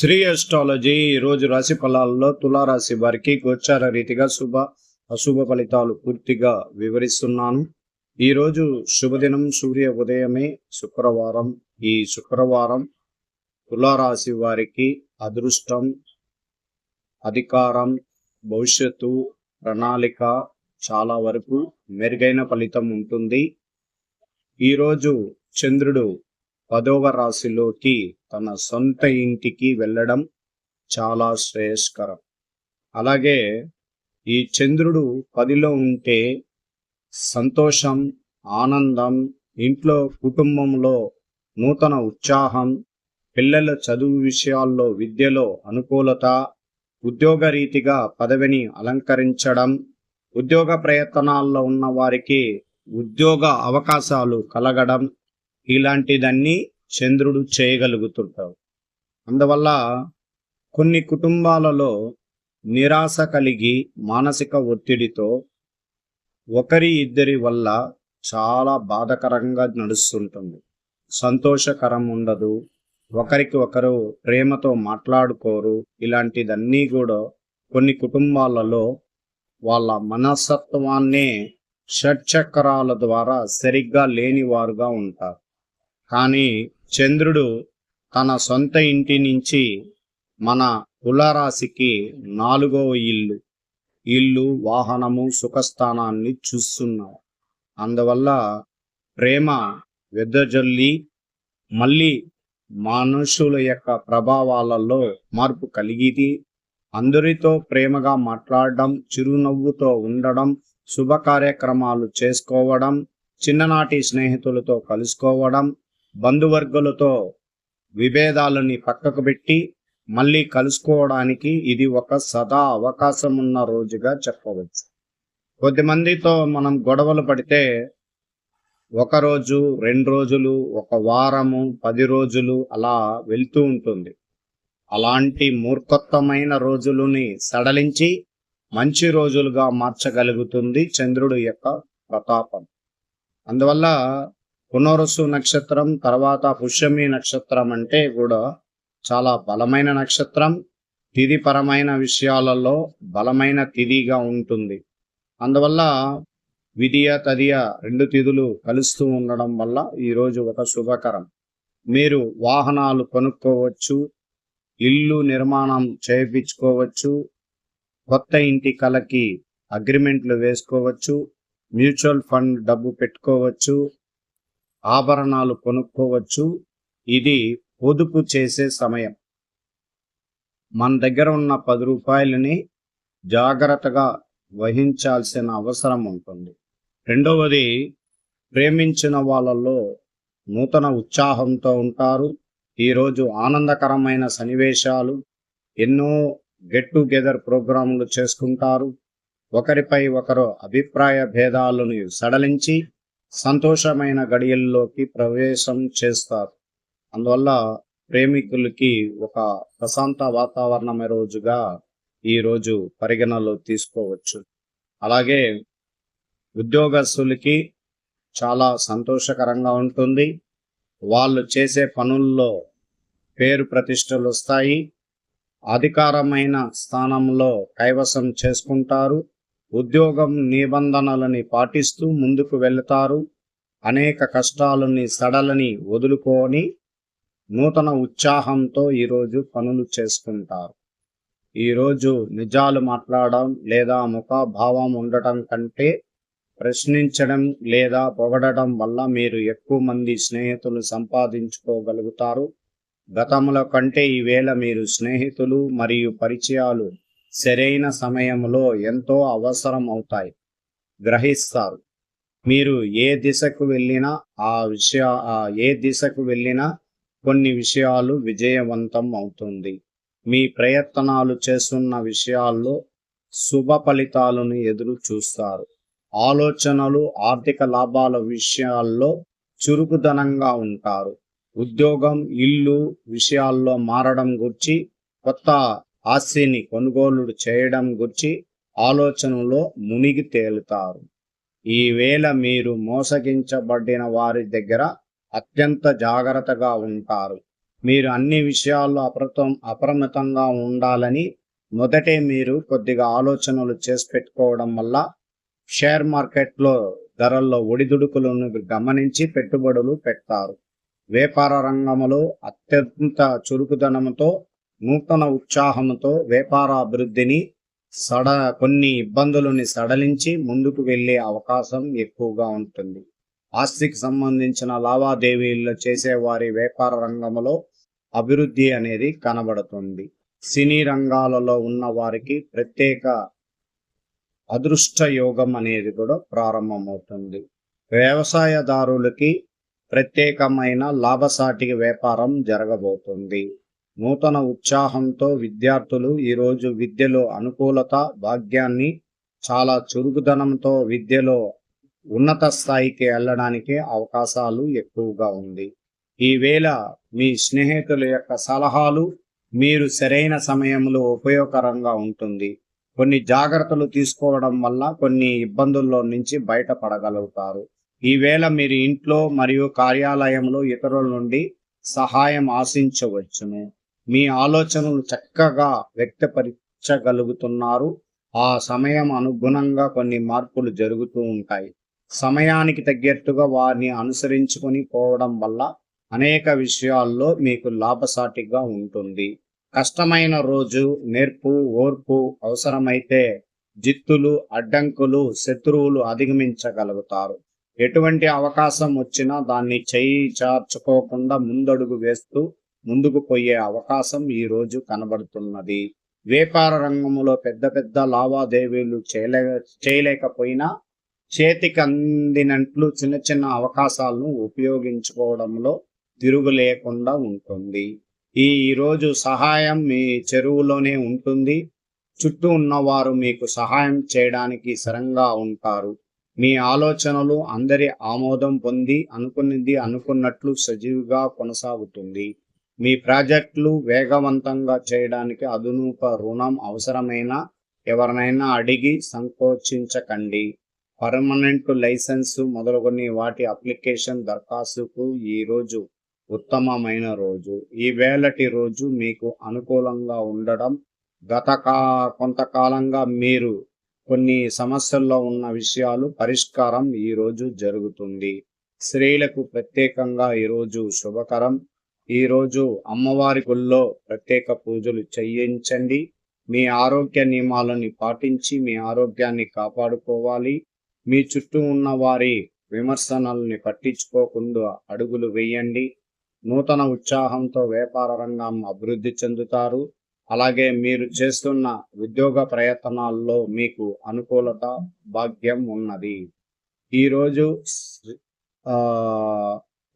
Shri astrology ఈరోజు రాశి ఫలాల్లో తులారాశి వారికి గోచార రీతిగా శుభ అశుభ ఫలితాలు పూర్తిగా వివరిస్తున్నాను. ఈరోజు శుభదినం, సూర్య ఉదయమే శుక్రవారం. ఈ శుక్రవారం తులారాశి వారికి అదృష్టం, అధికారం, భవిష్యత్తు, ప్రణాళిక చాలా వరకు మెరుగైన ఫలితం ఉంటుంది. ఈరోజు చంద్రుడు 10వ రాశిలోకి తన సొంత ఇంటికి వెళ్ళడం చాలా శ్రేయస్కరం. అలాగే ఈ చంద్రుడు 10లో ఉంటే సంతోషం, ఆనందం, ఇంట్లో కుటుంబంలో నూతన ఉత్సాహం, పిల్లల చదువు విషయాల్లో విద్యలో అనుకూలత, ఉద్యోగ రీతిగా పదవిని అలంకరించడం, ఉద్యోగ ప్రయత్నాల్లో ఉన్న వారికి ఉద్యోగ అవకాశాలు కలగడం, ఇలాంటిదన్నీ చంద్రుడు చేయగలుగుతుంటాడు. అందువల్ల కొన్ని కుటుంబాలలో నిరాశ కలిగి మానసిక ఒత్తిడితో ఒకరి ఇద్దరి వల్ల చాలా బాధకరంగా నడుస్తుంటుంది. సంతోషకరం ఉండదు, ఒకరికి ఒకరు ప్రేమతో మాట్లాడుకోరు. ఇలాంటిదన్నీ కూడా కొన్ని కుటుంబాలలో వాళ్ళ మనస్తత్వాన్నే షట్చక్రాల ద్వారా సరిగ్గా లేనివారుగా ఉంటారు. కానీ చంద్రుడు తన సొంత ఇంటి నుంచి మన తులారాశికి 4వ ఇల్లు, వాహనము, సుఖస్థానాన్ని చూస్తున్నాడు. అందువల్ల ప్రేమ వెదజల్లి మళ్ళీ మనుషుల యొక్క ప్రభావాలలో మార్పు కలిగిది. అందరితో ప్రేమగా మాట్లాడడం, చిరునవ్వుతో ఉండడం, శుభ కార్యక్రమాలు చేసుకోవడం, చిన్ననాటి స్నేహితులతో కలుసుకోవడం, బంధువర్గులతో విభేదాలని పక్కకు పెట్టి మళ్ళీ కలుసుకోవడానికి ఇది ఒక సదా అవకాశం ఉన్న రోజుగా చెప్పవచ్చు. కొద్దిమందితో మనం గొడవలు పడితే 1 రోజు, 2 రోజులు, 1 వారము, 10 రోజులు అలా వెళ్తూ ఉంటుంది. అలాంటి మూర్ఖత్వమైన రోజులని సడలించి మంచి రోజులుగా మార్చగలుగుతుంది చంద్రుడు యొక్క ప్రతాపం. అందువల్ల పునరుసు నక్షత్రం తర్వాత పుష్యమి నక్షత్రం అంటే కూడా చాలా బలమైన నక్షత్రం. తిథిపరమైన విషయాలలో బలమైన తిథిగా ఉంటుంది. అందువల్ల విధియ తదియ 2 తిథులు కలుస్తూ ఉండడం వల్ల ఈరోజు ఒక శుభకరం. మీరు వాహనాలు కొనుక్కోవచ్చు, ఇల్లు నిర్మాణం చేయించుకోవచ్చు, కొత్త ఇంటి కలకి అగ్రిమెంట్లు వేసుకోవచ్చు, మ్యూచువల్ ఫండ్ డబ్బు పెట్టుకోవచ్చు, ఆభరణాలు కొనుక్కోవచ్చు. ఇది పొదుపు చేసే సమయం. మన దగ్గర ఉన్న 10 రూపాయలని జాగ్రత్తగా వహించాల్సిన అవసరం ఉంటుంది. రెండవది, ప్రేమించిన వాళ్ళలో నూతన ఉత్సాహంతో ఉంటారు. ఈరోజు ఆనందకరమైన సన్నివేశాలు, ఎన్నో గెట్ టుగెదర్ ప్రోగ్రాంలు చేసుకుంటారు. ఒకరిపై ఒకరు అభిప్రాయ భేదాలను సడలించి సంతోషమైన గడియల్లోకి ప్రవేశం చేస్తారు. అందువల్ల ప్రేమికులకి ఒక ప్రశాంత వాతావరణమైన రోజుగా ఈరోజు పరిగణలో తీసుకోవచ్చు. అలాగే ఉద్యోగస్తులకి చాలా సంతోషకరంగా ఉంటుంది. వాళ్ళు చేసే పనుల్లో పేరు ప్రతిష్టలు వస్తాయి. అధికారమైన స్థానంలో కైవసం చేసుకుంటారు. ఉద్యోగం నిబంధనలని పాటిస్తూ ముందుకు వెళతారు. అనేక కష్టాలని సడలని వదులుకొని నూతన ఉత్సాహంతో ఈరోజు పనులు చేసుకుంటారు. ఈరోజు నిజాలు మాట్లాడడం లేదా ముఖాభావం ఉండటం కంటే ప్రశ్నించడం లేదా పొగడడం వల్ల మీరు ఎక్కువ మంది స్నేహితులు సంపాదించుకోగలుగుతారు. గతంలో కంటే ఈవేళ మీరు స్నేహితులు మరియు పరిచయాలు సరైన సమయంలో ఎంతో అవసరం అవుతాయి, గ్రహిస్తారు. మీరు ఏ దిశకు వెళ్ళినా కొన్ని విషయాలు విజయవంతం అవుతుంది. మీ ప్రయత్నాలు చేస్తున్న విషయాల్లో శుభ ఫలితాలను ఎదురు చూస్తారు. ఆలోచనలు, ఆర్థిక లాభాల విషయాల్లో చురుకుదనంగా ఉంటారు. ఉద్యోగం, ఇల్లు విషయాల్లో మారడం గురించి, కొత్త ఆస్తిని కొనుగోలు చేయడం గురించి ఆలోచనలో మునిగి తేలుతారు. ఈవేళ మీరు మోసగించబడిన వారి దగ్గర అత్యంత జాగ్రత్తగా ఉంటారు. మీరు అన్ని విషయాల్లో అప్రమత్తంగా ఉండాలని మొదటే మీరు కొద్దిగా ఆలోచనలు చేసి పెట్టుకోవడం వల్ల షేర్ మార్కెట్లో ధరల్లో ఒడిదుడుకులను గమనించి పెట్టుబడులు పెడతారు. వ్యాపార రంగంలో అత్యంత చురుకుదనంతో, నూతన ఉత్సాహంతో వ్యాపార అభివృద్ధిని కొన్ని ఇబ్బందులని సడలించి ముందుకు వెళ్ళే అవకాశం ఎక్కువగా ఉంటుంది. ఆస్తికి సంబంధించిన లావాదేవీలు చేసేవారి వ్యాపార రంగంలో అభివృద్ధి అనేది కనబడుతుంది. సినీ రంగాలలో ఉన్న వారికి ప్రత్యేక అదృష్ట యోగం అనేది కూడా ప్రారంభమవుతుంది. వ్యవసాయదారులకి ప్రత్యేకమైన లాభసాటి వ్యాపారం జరగబోతుంది. నూతన ఉత్సాహంతో విద్యార్థులు ఈరోజు విద్యలో అనుకూలత భాగ్యాన్ని చాలా చురుకుదనంతో విద్యలో ఉన్నత స్థాయికి వెళ్ళడానికి అవకాశాలు ఎక్కువగా ఉంది. ఈవేళ మీ స్నేహితుల యొక్క సలహాలు మీరు సరైన సమయంలో ఉపయోగకరంగా ఉంటుంది. కొన్ని జాగ్రత్తలు తీసుకోవడం వల్ల కొన్ని ఇబ్బందుల్లో నుంచి బయటపడగలుగుతారు. ఈవేళ మీరు ఇంట్లో మరియు కార్యాలయంలో ఇతరుల నుండి సహాయం ఆశించవచ్చును. మీ ఆలోచనలు చక్కగా వ్యక్తపరచగలుగుతున్నారు. ఆ సమయం అనుగుణంగా కొన్ని మార్పులు జరుగుతూ ఉంటాయి. సమయానికి తగ్గట్టుగా వారిని అనుసరించుకొని పోవడం వల్ల అనేక విషయాల్లో మీకు లాభసాటిగా ఉంటుంది. కష్టమైన రోజు నేర్పు ఓర్పు అవసరమైతే జిత్తులు అడ్డంకులు శత్రువులు అధిగమించగలుగుతారు. ఎటువంటి అవకాశం వచ్చినా దాన్ని చేయి చార్చుకోకుండా ముందడుగు వేస్తూ ముందుకు పోయే అవకాశం ఈ రోజు కనబడుతున్నది. వ్యాపార రంగంలో పెద్ద పెద్ద లావాదేవీలు చేయలేకపోయినా చేతికి అందినట్లు చిన్న చిన్న అవకాశాలను ఉపయోగించుకోవడంలో తిరుగు లేకుండా ఉంటుంది. ఈరోజు సహాయం మీ చెరువులోనే ఉంటుంది. చుట్టూ ఉన్నవారు మీకు సహాయం చేయడానికి స్థిరంగా ఉంటారు. మీ ఆలోచనలు అందరి ఆమోదం పొంది అనుకున్నది అనుకున్నట్లు సజీవుగా కొనసాగుతుంది. మీ ప్రాజెక్టులు వేగవంతంగా చేయడానికి అదనపు రుణం అవసరమైన ఎవరినైనా అడిగి సంకోచించకండి. పర్మనెంట్ లైసెన్స్ మొదలుకొని వాటి అప్లికేషన్ దరఖాస్తుకు ఈరోజు ఉత్తమమైన రోజు. ఈ వేళటి రోజు మీకు అనుకూలంగా ఉండడం కొంతకాలంగా మీరు కొన్ని సమస్యల్లో ఉన్న విషయాలు పరిష్కారం ఈరోజు జరుగుతుంది. స్త్రీలకు ప్రత్యేకంగా ఈరోజు శుభకరం. ఈరోజు అమ్మవారి గుళ్ళో ప్రత్యేక పూజలు చేయించండి. మీ ఆరోగ్య నియమాలను పాటించి మీ ఆరోగ్యాన్ని కాపాడుకోవాలి. మీ చుట్టూ ఉన్న వారి విమర్శనల్ని పట్టించుకోకుండా అడుగులు వేయండి. నూతన ఉత్సాహంతో వ్యాపార రంగం అభివృద్ధి చెందుతారు. అలాగే మీరు చేస్తున్న ఉద్యోగ ప్రయత్నాల్లో మీకు అనుకూలత భాగ్యం ఉన్నది. ఈరోజు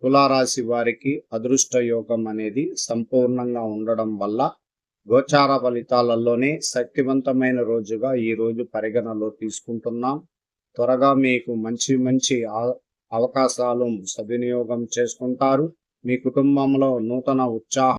తులారాశి వారికి అదృష్ట యోగం అనేది సంపూర్ణంగా ఉండడం వల్ల గోచార ఫలితాలలోనే శక్తివంతమైన రోజుగా ఈ రోజు పరిగణలో తీసుకుంటున్నాం. త్వరగా మీకు మంచి మంచి అవకాశాలు సద్వినియోగం చేసుకుంటారు. మీ కుటుంబంలో నూతన ఉత్సాహం